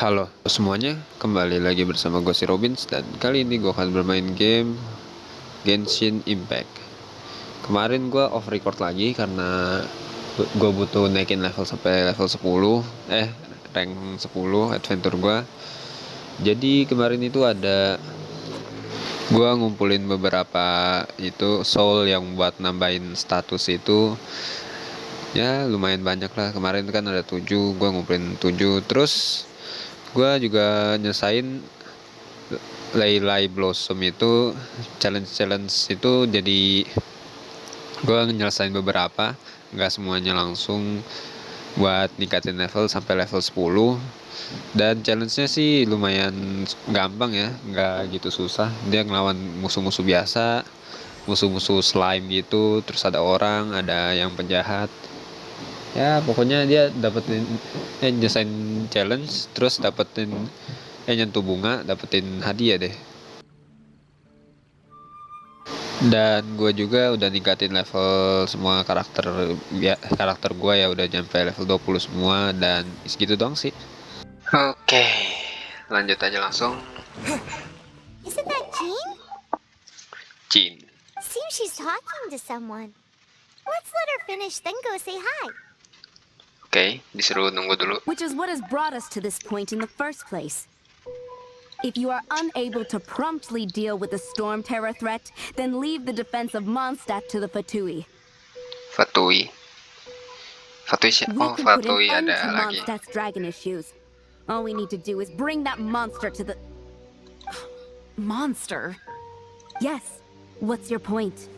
Halo semuanya, kembali lagi bersama gue si Robins. Dan kali ini gue akan bermain game Genshin Impact. Kemarin gue off record lagi karena gue butuh naikin level sampai level 10, rank 10 adventure gue. Jadi kemarin itu ada gue ngumpulin beberapa itu soul yang buat nambahin status itu. Ya lumayan banyak lah, kemarin kan ada 7, gue ngumpulin 7. Terus gue juga nyesain Lay Blossom itu, challenge itu. Jadi gue nyelesain beberapa, nggak semuanya langsung, buat ningkatin level sampai level 10. Dan challenge-nya sih lumayan gampang ya, nggak gitu susah. Dia ngelawan musuh-musuh biasa, musuh-musuh slime gitu. Terus ada orang, ada yang penjahat. Ya pokoknya dia dapetin nyesain challenge, terus dapetin nyentuh bunga, dapetin hadiah deh. Dan gue juga udah ningkatin level semua karakter gue ya, udah nyampe level 20 semua. Dan segitu dong sih. Oke, lanjut aja langsung. Isn't that Jean? Jin. Seems she's talking to someone. Let's let her finish, then go say hi. Oke, disuruh nunggu dulu. Which is what has brought us to this point in the first place. If you are unable to promptly deal with the storm terror threat, then leave the defense of Mondstadt to the Fatui. Fatui. We Oh, can put Fatui an end ada to lagi. Mondstadt's dragon issues. All we need to do is bring that monster to the... Monster? Yes. What's your point?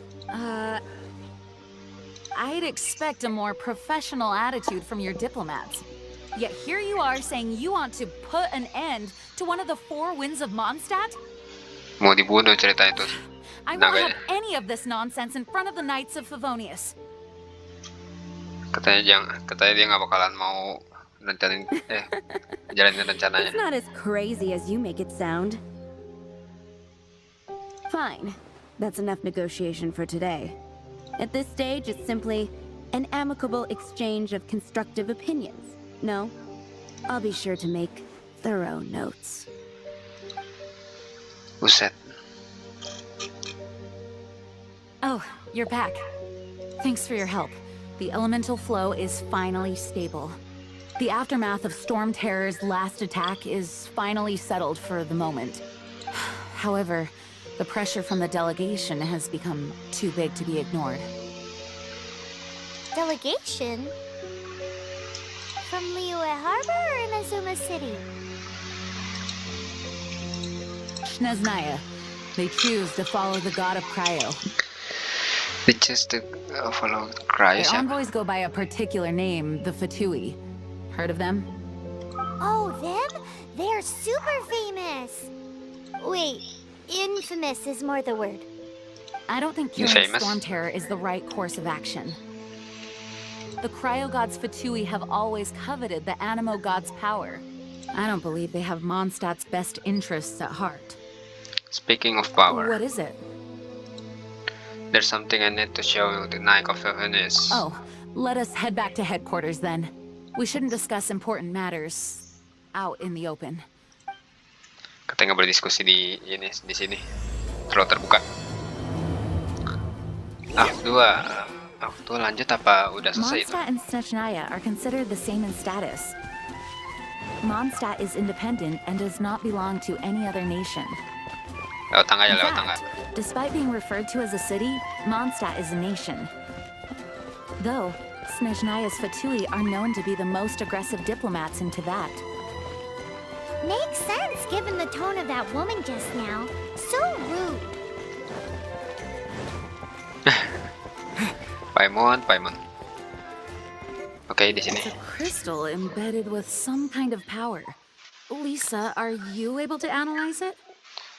I'd expect a more professional attitude from your diplomats. Yet here you are saying you want to put an end to one of the four winds of Mondstadt? Mau dibunuh cerita itu. I won't have any of this nonsense in front of the Knights of Favonius. Katanya dia nggak bakalan mau jalanin rencananya. It's not as crazy as you make it sound. Fine. That's enough negotiation for today. At this stage, it's simply an amicable exchange of constructive opinions. No? I'll be sure to make thorough notes. Buset. Oh, you're back. Thanks for your help. The elemental flow is finally stable. The aftermath of Storm Terror's last attack is finally settled for the moment. However, the pressure from the delegation has become too big to be ignored. Delegation? From Liyue Harbor or Inazuma City? Shneznaya. They choose to follow the god of Cryo. They choose to follow Cryo. Their envoys go by a particular name, the Fatui. Heard of them? Oh, them? They're super famous! Wait, infamous is more the word. I don't think killing Storm Terror is the right course of action. The Cryo God's Fatui have always coveted the Animo God's power. I don't believe they have Mondstadt's best interests at heart. Speaking of power, What is it? there's something I need to show the Knight of Favonius. Oh, let us head back to headquarters then. We shouldn't discuss important matters out in the open. Katanya nggak boleh diskusi di sini. Terlalu terbuka. Akt 2. Akt 2 lanjut apa udah selesai itu? Mondstadt and Snezhnaya are considered the same in status. Mondstadt is independent and does not belong to any other nation. Lewat tangga ya, In lewat tangga. fact, despite being referred to as a city, Mondstadt is a nation. Though, Snezhnaya's Fatui are known to be the most aggressive diplomats in Tibet. Makes sense given the tone of that woman just now. So rude. Paimon. Oke, di sini. It's a crystal embedded with some kind of power. Lisa, are you able to analyze it?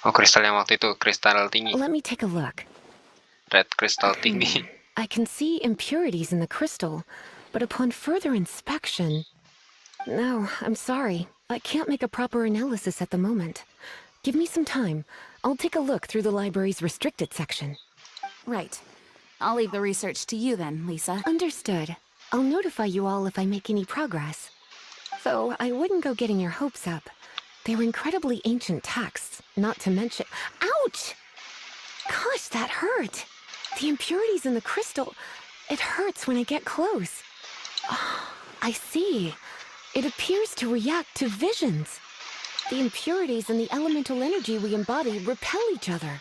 Oh, kristal yang waktu itu, kristal tinggi. Let me take a look. Red kristal tinggi. I can see impurities in the crystal, but upon further inspection... No, I'm sorry. I can't make a proper analysis at the moment. Give me some time. I'll take a look through the library's restricted section. Right. I'll leave the research to you then, Lisa. Understood. I'll notify you all if I make any progress. though I wouldn't go getting your hopes up. They were incredibly ancient texts, not to mention— Ouch! Gosh, that hurt. The impurities in the crystal, it hurts when I get close. Oh, I see. It appears to react to visions. The impurities and the elemental energy we embody repel each other.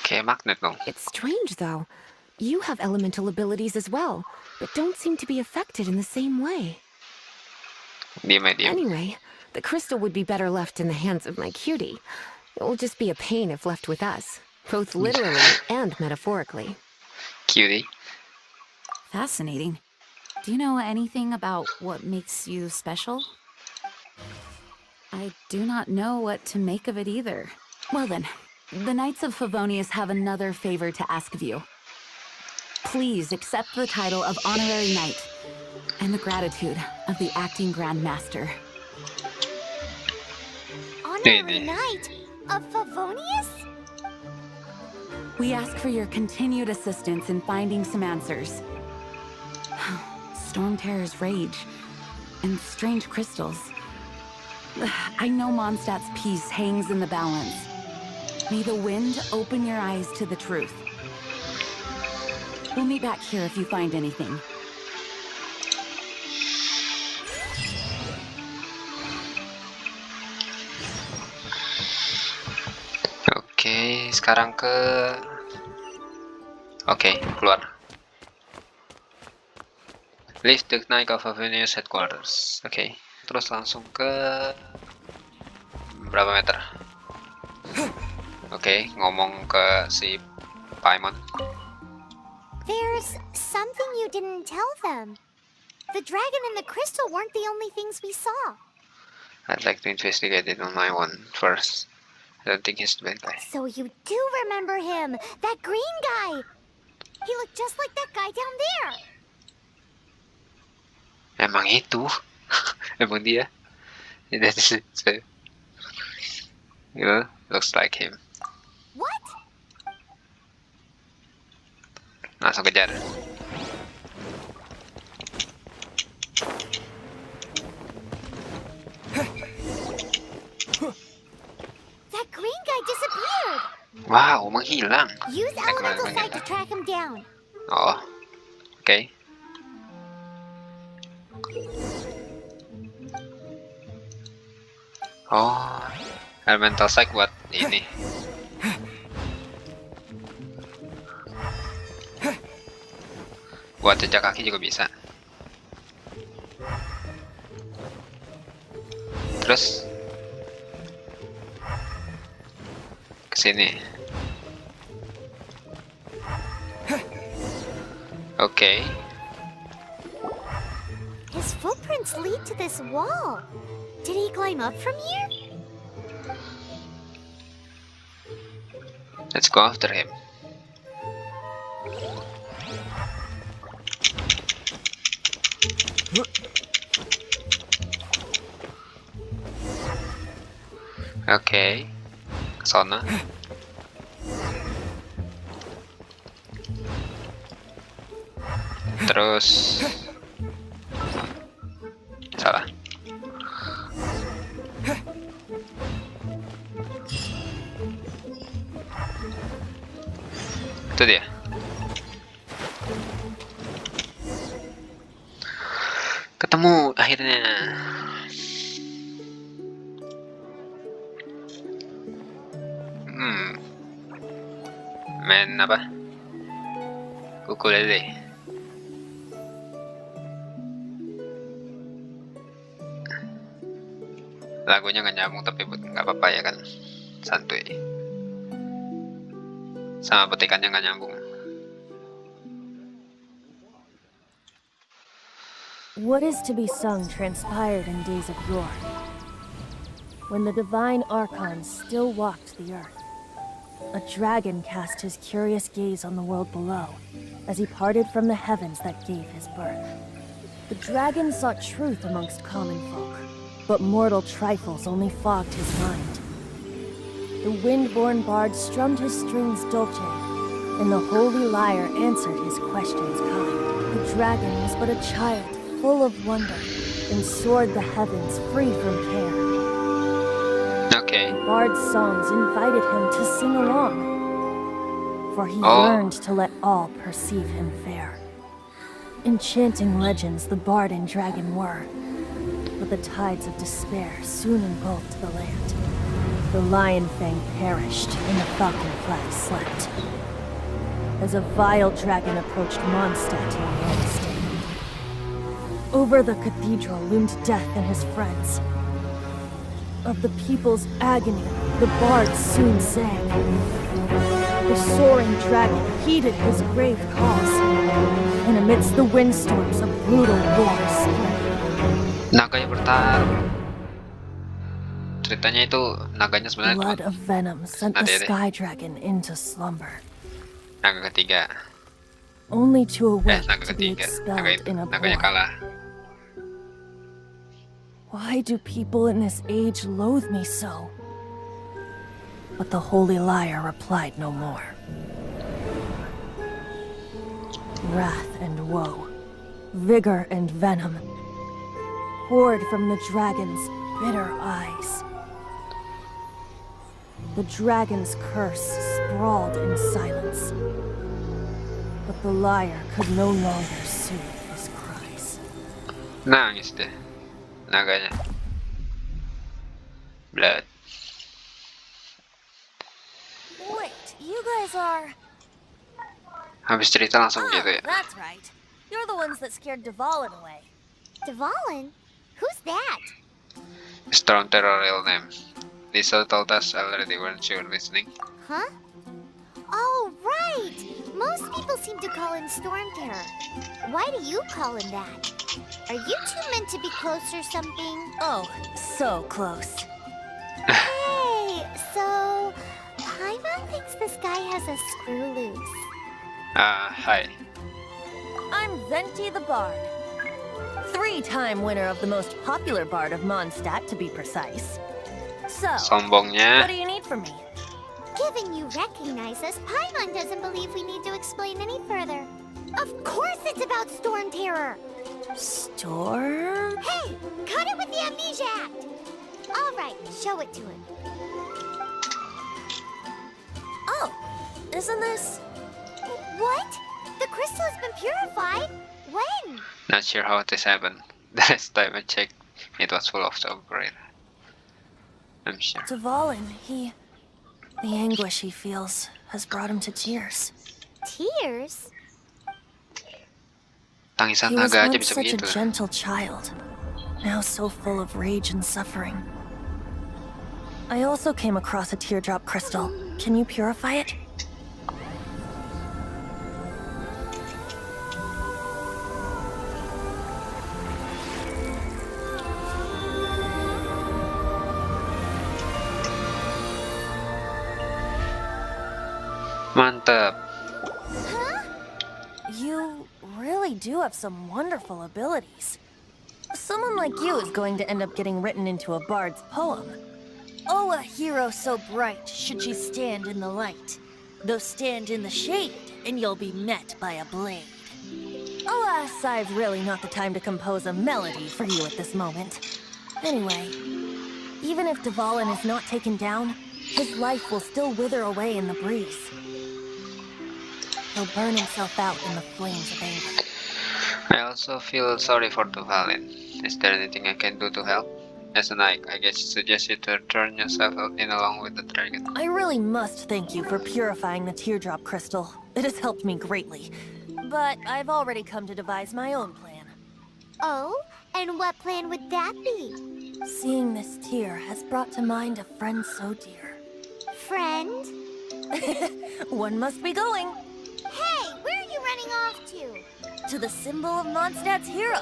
Kayak magnet dong. It's strange, though. You have elemental abilities as well, but don't seem to be affected in the same way. Diem. Anyway, the crystal would be better left in the hands of my cutie. It will just be a pain if left with us, both literally and metaphorically. Cutie. Fascinating. Do you know anything about what makes you special? I do not know what to make of it either. Well then, the Knights of Favonius have another favor to ask of you. Please accept the title of Honorary Knight and the gratitude of the Acting Grand Master. Honorary Knight of Favonius? We ask for your continued assistance in finding some answers. Storm Terror's rage and strange crystals. I know Mondstadt's peace hangs in the balance. May the wind open your eyes to the truth. We'll meet back here if you find anything. Oke, sekarang ke... Oke, keluar. Leave the Knight of Favonius headquarters. Oke, terus langsung ke... Berapa meter? Oke, ngomong ke si Paimon. There's something you didn't tell them. The dragon and the crystal weren't the only things we saw. I'd like to investigate it on my own first. I don't think he's the bad guy. So you do remember him, that green guy. He looked just like that guy down there. Emang itu? Emang dia? That's it. So, you know, looks like him. What? Langsung kejar. That green guy disappeared. Wow, menghilang. Use elemental kemarin sight to track him down. Oh, oke. Oh, elemental sight buat ini. Buat jejak kaki juga bisa. Terus ke sini. Oke. His footprints lead to this wall. Did he climb up from here? Let's go after him. Oke, ke sana. Terus salah. Itu dia. Ketemu akhirnya. Main apa? Ukulele. Lagunya nggak nyambung tapi nggak apa-apa ya kan, santuy. Sama petikannya nggak nyambung. What is to be sung transpired in days of yore, when the divine archons still walked the earth. A dragon cast his curious gaze on the world below, as he parted from the heavens that gave his birth. The dragon sought truth amongst common folk, but mortal trifles only fogged his mind. The wind-born bard strummed his strings dolce, and the holy lyre answered his questions kind. The dragon was but a child, full of wonder, and soared the heavens free from care. Oke. Bard's songs invited him to sing along, for he Oh. yearned to let all perceive him fair. Enchanting legends the bard and dragon were, but the tides of despair soon engulfed the land. The lion fang perished and the falcon flag slept, as a vile dragon approached Mondstadt on Wednesday. Over the cathedral loomed death and his friends. Of the people's agony, the bard soon sang. The soaring dragon heeded his grave calls, and amidst the windstorms a brutal war spread. Naganya bertarung. Ceritanya itu naganya sebenarnya Blood of venom sent the Ada-ada. sky dragon into slumber, naga ketiga. only to awake Naga to be ketiga. expelled in a Naganya blow. kalah. Why do people in this age loathe me so? But the holy liar replied no more. Wrath and woe, vigor and venom, poured from the dragon's bitter eyes. The dragon's curse sprawled in silence, but the liar could no longer soothe his cries. Nangis deh naganya. Blood. Wait, you guys are... Habis cerita langsung gitu ya. That's right. You're the ones that scared Dvalin away. Dvalin? Who's that? Storm Terror real name. Lisa told us already, weren't you listening? Huh? Oh, right! Most people seem to call him Storm Terror. Why do you call him that? Are you two meant to be close or something? Oh, so close. Hey, so Paimon thinks this guy has a screw loose. Hi. I'm Venti the Bard. 3-time winner of the most popular bard of Mondstadt, to be precise. So, what Sombongnya. do you need from me? Given you recognize us, Paimon doesn't believe we need to explain any further. Of course it's about Storm Terror! Storm? Hey, cut it with the Amnesia Act! Alright, show it to him. Oh, isn't this... What? The crystal has been purified? When? Not sure how this happened. The last time I checked, it was full of sulfur. I'm sure. Dvalin, the anguish he feels has brought him to tears. Tears? Tangisan He was naga aja once bisa such a begitu. gentle child, now so full of rage and suffering. I also came across a teardrop crystal. Can you purify it? Mantap. You really do have some wonderful abilities. Someone like you is going to end up getting written into a bard's poem. Oh, a hero so bright, should she stand in the light. Though stand in the shade, and you'll be met by a blade. Alas, I've really not the time to compose a melody for you at this moment. Anyway, even if Dvalin is not taken down, his life will still wither away in the breeze. He'll burn himself out in the flames of anger. I also feel sorry for Dvalin. Is there anything I can do to help? As a knight, I guess suggest you to turn yourself in along with the dragon. I really must thank you for purifying the teardrop crystal. It has helped me greatly. But I've already come to devise my own plan. Oh, and what plan would that be? Seeing this tear has brought to mind a friend so dear. Friend? One must be going Hey, where are you running off to? to the symbol of Mondstadt's hero.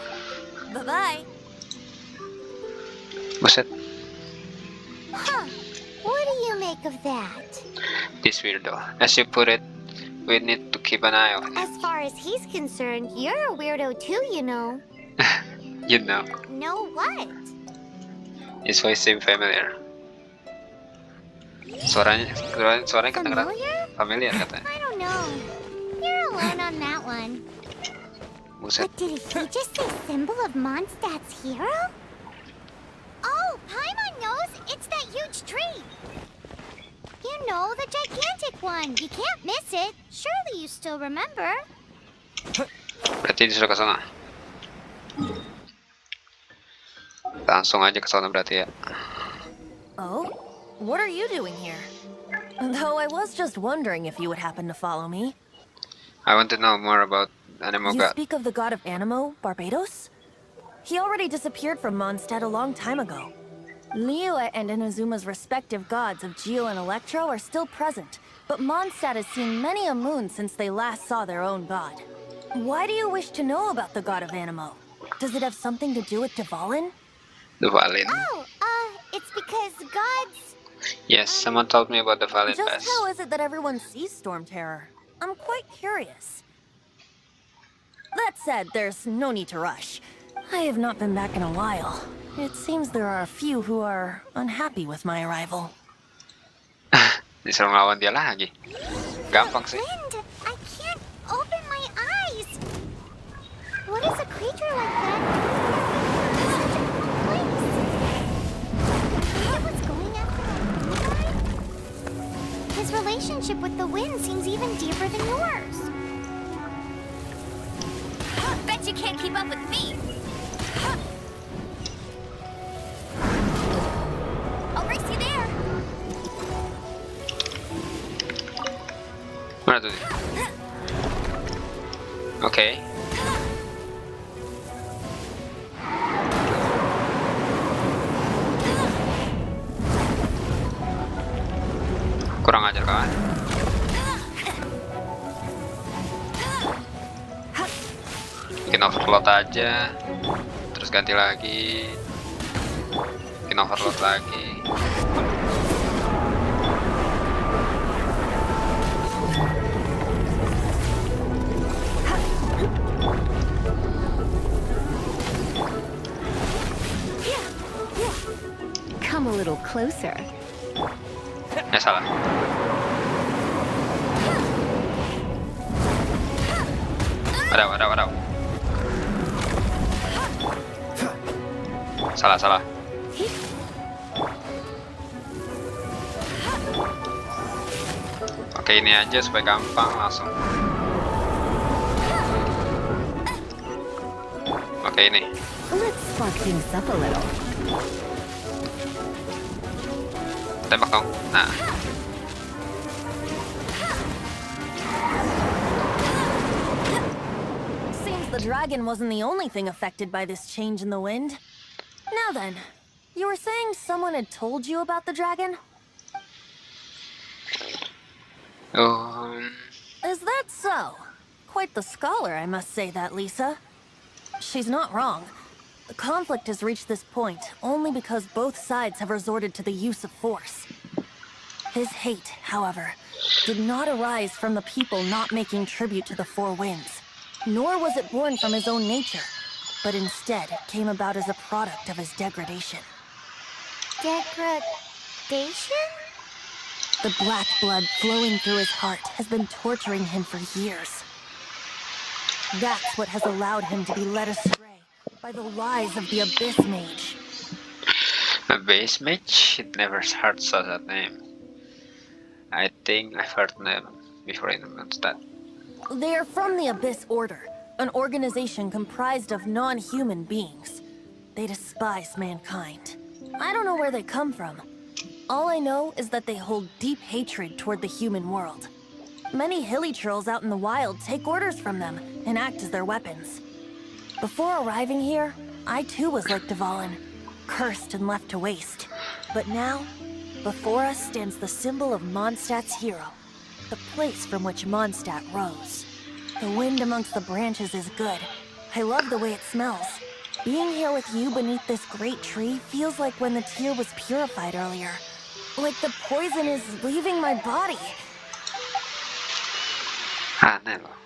Bye-bye. Buset, Huh. What do you make of that? this weirdo. As you put it, we need to keep an eye on him. As far as he's concerned, you're a weirdo too, you know. You know, Know what? his voice seems familiar. Suaranya kedengeran Familiar? familiar katanya. I don't know. You're alone on that one. Buset. But did he just say symbol of Mondstadt's hero? Oh, Paimon knows! It's that huge tree! You know, the gigantic one! You can't miss it! Surely you still remember? Berarti disuruh ke sana. Langsung aja ke sana berarti ya. Oh? What are you doing here? Though I was just wondering if you would happen to follow me. I want to know more about Anemo You God. speak of the god of Anemo, Barbados? He already disappeared from Mondstadt a long time ago. Liyue and Inazuma's respective gods of Geo and Electro are still present, but Mondstadt has seen many a moon since they last saw their own god. Why do you wish to know about the god of Anemo? Does it have something to do with Dvalin? The Valin. Oh, it's because gods... Yes, someone told me about the Valin Just Pass. how is it that everyone sees Storm Terror? I'm quite curious. That said, there's no need to rush. I have not been back in a while. It seems there are a few who are unhappy with my arrival. Disuruh ngelawan dia lagi. Gampang sih. Wind! I can't open my eyes! What is a creature like that? Such a cool place! Is it what's going after the guy? His relationship with the wind seems even deeper than yours. Bet you can't keep up with me! I'll race you there! Mana tuh dia? Oke. Kurang ajar kawan. Bikin overload aja. Terus ganti lagi. Bikin overload lagi. Come a little closer. Ya salah. Wadaw. Salah. Oke, ini aja supaya gampang langsung. Oke, ini. Let's spark things up a little. Tembak dong. Nah. Seems the dragon wasn't the only thing affected by this change in the wind. Now then, you were saying someone had told you about the dragon? Is that so? Quite the scholar, I must say that, Lisa. She's not wrong. The conflict has reached this point only because both sides have resorted to the use of force. His hate, however, did not arise from the people not making tribute to the Four Winds, nor was it born from his own nature, but instead came about as a product of his degradation. Degradation? The black blood flowing through his heart has been torturing him for years. That's what has allowed him to be led astray by the lies of the Abyss Mage. Abyss Mage? It never heard such a name. I think I've heard them before in Mondstadt. They are from the Abyss Order, an organization comprised of non-human beings. They despise mankind. I don't know where they come from. All I know is that they hold deep hatred toward the human world. Many hilly trolls out in the wild take orders from them and act as their weapons. Before arriving here, I too was like Dvalin, cursed and left to waste. But now, before us stands the symbol of Mondstadt's hero, the place from which Mondstadt rose. The wind amongst the branches is good. I love the way it smells. Being here with you beneath this great tree feels like when the tear was purified earlier. Like the poison is leaving my body. Aneh loh.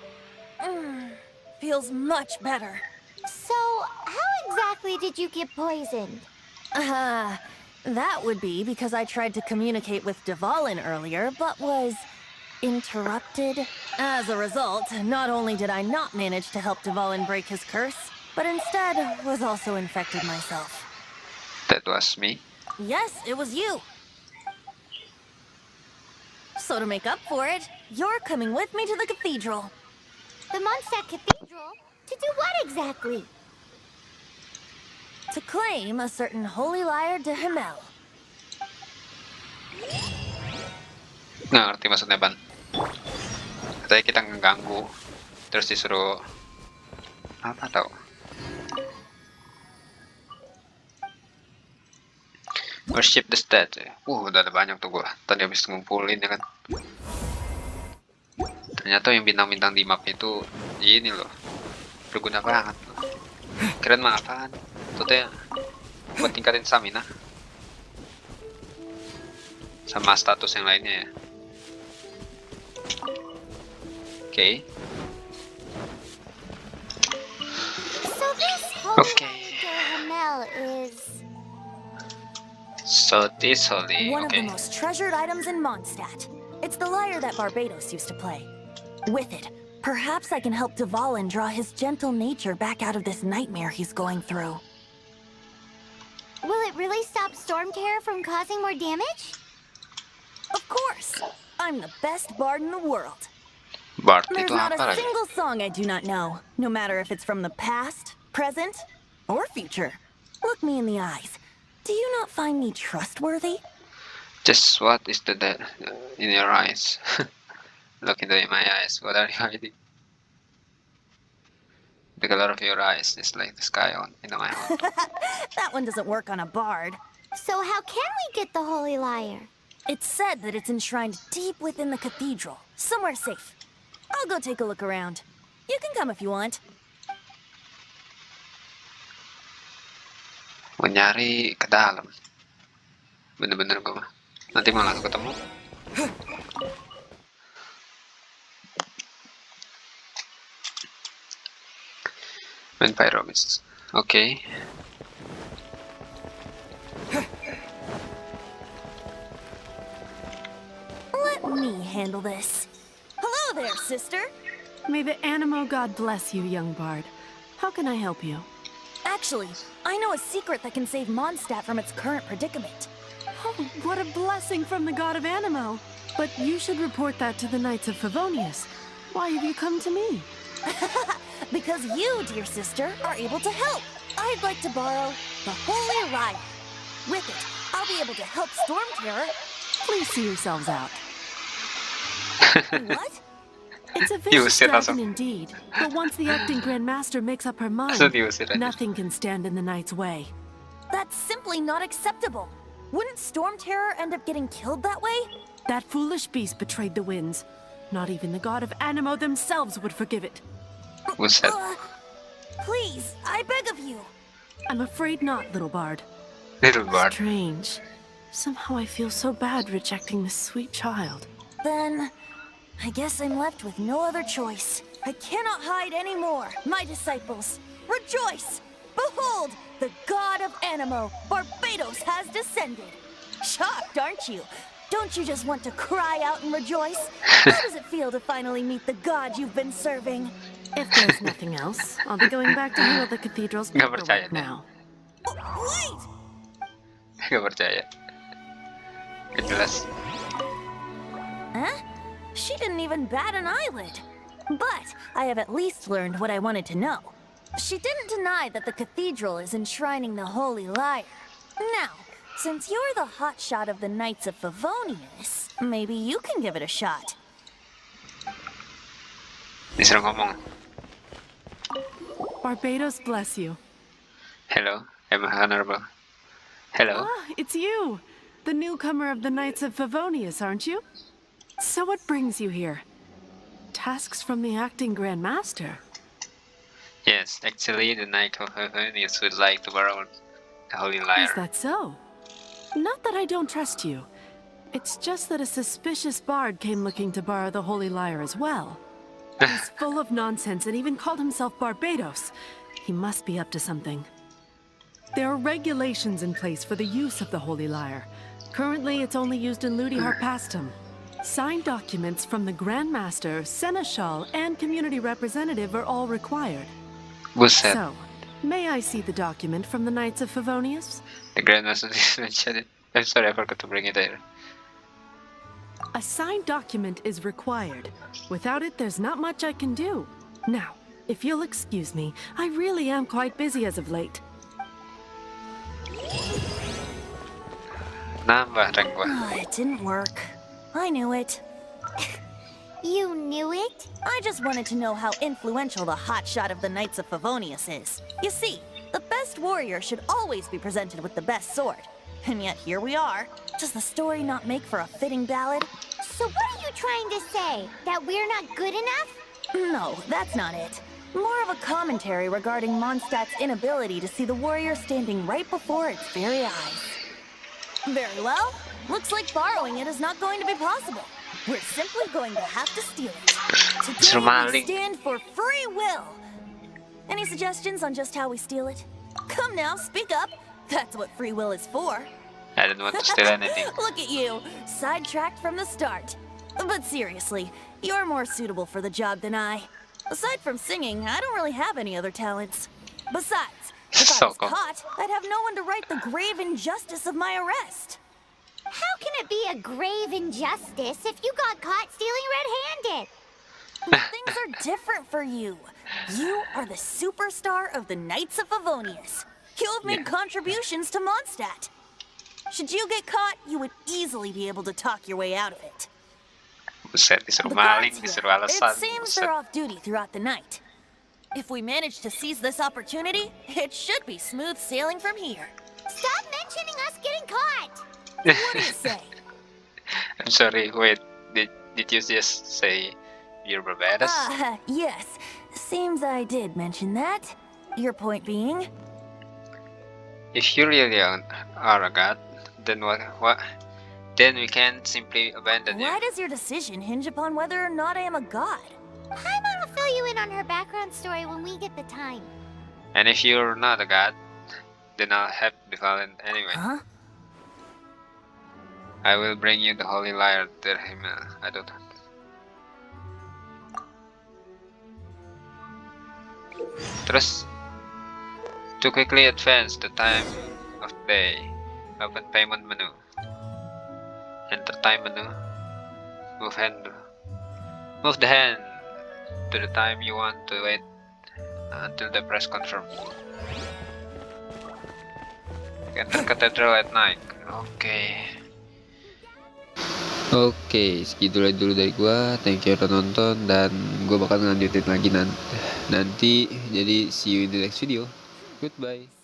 Feels much better. So, how exactly did you get poisoned? That would be because I tried to communicate with Dvalin earlier, but was interrupted. As a result, not only did I not manage to help Dvalin break his curse, but instead was also infected myself. That was me. Yes, it was you. So to make up for it, you're coming with me to the cathedral. The Mondstadt Cathedral? To do what exactly? To claim a certain holy lyre de Himmel. Nggak ngerti maksudnya, Ban. Katanya kita ngeganggu, terus disuruh apa tau? Worship the dead. Udah ada banyak tuh gua. Tadi habis ngumpulin ya kan. Ternyata yang bintang-bintang di map itu ini loh. Berguna banget loh. Keren mah apaan? Itu teh buat tingkatin stamina. Sama status yang lainnya ya. Oke. So this holy Okay. lyre de Himmel is... So this holy. One of the Okay. most treasured items in Mondstadt. It's the lyre that Barbados used to play. With it, perhaps I can help Dvalin draw his gentle nature back out of this nightmare he's going through. Will it really stop Storm Terror from causing more damage? Of course! I'm the best bard in the world. Bard There's itu not apa a lagi? single song I do not know, no matter if it's from the past, present, or future. Look me in the eyes. Do you not find me trustworthy? Just what is that in your eyes? Look into my eyes. What are you hiding? The color of your eyes is like the sky on into my heart. That one doesn't work on a bard. So how can we get the holy lyre? It's said that it's enshrined deep within the cathedral, somewhere safe. I'll go take a look around. You can come if you want. Mau nyari ke dalam. Bener-bener gue mah. Nanti malah ketemu. Main Pyromis. Oke. Let me handle this. Hello there, sister. May the Animo God bless you, young bard. How can I help you? Actually, I know a secret that can save Mondstadt from its current predicament. Oh, what a blessing from the god of Animo. But you should report that to the Knights of Favonius. Why have you come to me? Because you, dear sister, are able to help. I'd like to borrow the Holy Lyre. With it, I'll be able to help Storm Terror. Please see yourselves out. What? It's a You vicious sit dragon also. indeed. But once the acting Grand Master makes up her mind, Langsung diusir aja. nothing can stand in the Knight's way. That's simply not acceptable. Wouldn't Storm Terror end up getting killed that way? That foolish beast betrayed the winds. Not even the god of Animo themselves would forgive it. Buset. Please, I beg of you. I'm afraid not, little bard. Little bard. Strange. Somehow I feel so bad rejecting this sweet child. Then, I guess I'm left with no other choice. I cannot hide anymore. My disciples, rejoice! Behold, the god of Animo, Barbados, has descended. Shocked, aren't you? Don't you just want to cry out and rejoice? How does it feel to finally meet the god you've been serving? If there's nothing else, I'll be going back to handle the cathedral's Nggak percaya paperwork deh. now. Wait! Gak percaya. Gak jelas. Huh? She didn't even bat an eyelid. But I have at least learned what I wanted to know. She didn't deny that the cathedral is enshrining the Holy Lyre. Now, since you're the hotshot of the Knights of Favonius, maybe you can give it a shot. Disuruh ngomong. Barbados bless you. Hello, I'm honorable. Hello. Ah, it's you! The newcomer of the Knights of Favonius, aren't you? So what brings you here? Tasks from the acting Grand Master? Yes, actually, the Knight of Favonius would like to borrow the Holy Lyre. Is that so? Not that I don't trust you. It's just that a suspicious bard came looking to borrow the Holy Lyre as well. He's full of nonsense and even called himself Barbados. He must be up to something. There are regulations in place for the use of the Holy Lyre. Currently, it's only used in Ludi Harpastum. Signed documents from the Grand Master, Seneschal, and Community Representative are all required. Buset. So, may I see the document from the Knights of Favonius? The Grandmaster didn't mention it. I'm sorry, I forgot to bring it there. A signed document is required. Without it, there's not much I can do. Now, if you'll excuse me, I really am quite busy as of late. Nambah rank gua. It didn't work. I knew it. You knew it? I just wanted to know how influential the hotshot of the Knights of Favonius is. You see, the best warrior should always be presented with the best sword. And yet here we are. Does the story not make for a fitting ballad? So what are you trying to say? That we're not good enough? No, that's not it. More of a commentary regarding Mondstadt's inability to see the warrior standing right before its very eyes. Very well. Looks like borrowing it is not going to be possible. We're simply going to have to steal it. Today we stand for free will. Any suggestions on just how we steal it? Come now, speak up. That's what free will is for. I don't want to steal anything. Look at you, sidetracked from the start. But seriously, you're more suitable for the job than I. Aside from singing, I don't really have any other talents. Besides, if I was caught, I'd have no one to right the grave injustice of my arrest. How can it be a grave injustice if you got caught stealing red-handed? Things are different for you. You are the superstar of the Knights of Favonius. You have made contributions to Mondstadt. Should you get caught, you would easily be able to talk your way out of it. Buset, disuruh The maling, guards disuruh here, alasan. it seems Buset. they're off duty throughout the night. If we manage to seize this opportunity, it should be smooth sailing from here. Stop mentioning us getting caught! What do you say? I'm sorry, wait. Did you just say you're Barbados? Yes. Seems I did mention that. Your point being? If you really are a god, then what? Then we can simply abandon you. Why does your decision hinge upon whether or not I am a god? Paimon will fill you in on her background story when we get the time. And if you're not a god, then I'll have to be violent anyway. Huh? I will bring you the holy lyre to him. I don't. Terus, to quickly advance the time of day, open payment menu. Enter time menu. Move the hand to the time you want to wait until the press confirm. Enter cathedral at night. Oke, segitu aja dulu dari gua. Thank you udah nonton dan gua bakal ngelanjutin lagi nanti. Jadi see you in the next video. Goodbye.